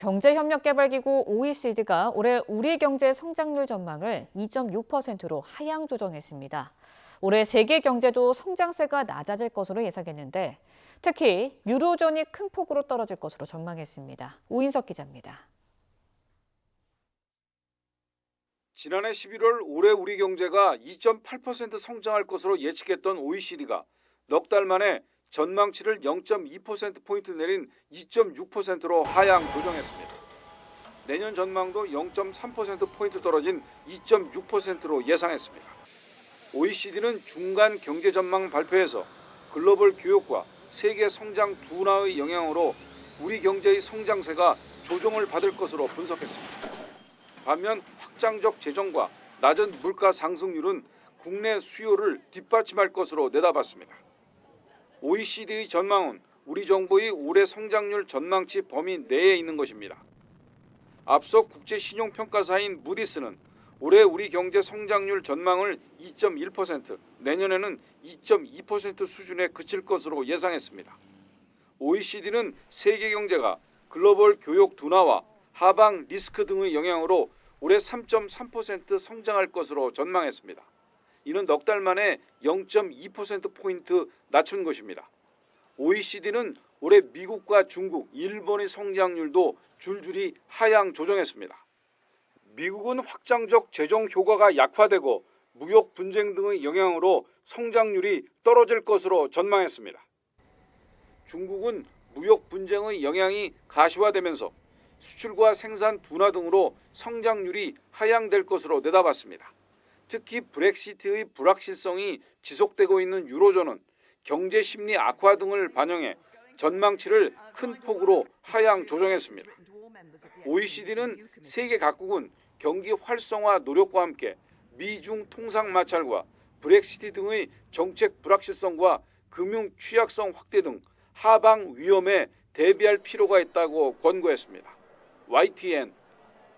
경제협력개발기구 OECD가 올해 우리 경제 성장률 전망을 2.6%로 하향 조정했습니다. 올해 세계 경제도 성장세가 낮아질 것으로 예상했는데 특히 유로존이 큰 폭으로 떨어질 것으로 전망했습니다. 오인석 기자입니다. 지난해 11월 올해 우리 경제가 2.8% 성장할 것으로 예측했던 OECD가 넉 달 만에 전망치를 0.2%포인트 내린 2.6%로 하향 조정했습니다. 내년 전망도 0.3%포인트 떨어진 2.6%로 예상했습니다. OECD는 중간 경제 전망 발표에서 글로벌 교역과 세계 성장 둔화의 영향으로 우리 경제의 성장세가 조정을 받을 것으로 분석했습니다. 반면 확장적 재정과 낮은 물가 상승률은 국내 수요를 뒷받침할 것으로 내다봤습니다. OECD의 전망은 우리 정부의 올해 성장률 전망치 범위 내에 있는 것입니다. 앞서 국제신용평가사인 무디스는 올해 우리 경제 성장률 전망을 2.1%, 내년에는 2.2% 수준에 그칠 것으로 예상했습니다. OECD는 세계 경제가 글로벌 교역 둔화와 하방 리스크 등의 영향으로 올해 3.3% 성장할 것으로 전망했습니다. 이는 넉 달 만에 0.2%포인트 낮춘 것입니다. OECD는 올해 미국과 중국, 일본의 성장률도 줄줄이 하향 조정했습니다. 미국은 확장적 재정 효과가 약화되고 무역 분쟁 등의 영향으로 성장률이 떨어질 것으로 전망했습니다. 중국은 무역 분쟁의 영향이 가시화되면서 수출과 생산 둔화 등으로 성장률이 하향될 것으로 내다봤습니다. 특히 브렉시트의 불확실성이 지속되고 있는 유로존은 경제 심리 악화 등을 반영해 전망치를 큰 폭으로 하향 조정했습니다. OECD는 세계 각국은 경기 활성화 노력과 함께 미중 통상 마찰과 브렉시트 등의 정책 불확실성과 금융 취약성 확대 등 하방 위험에 대비할 필요가 있다고 권고했습니다. YTN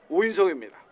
오인석입니다.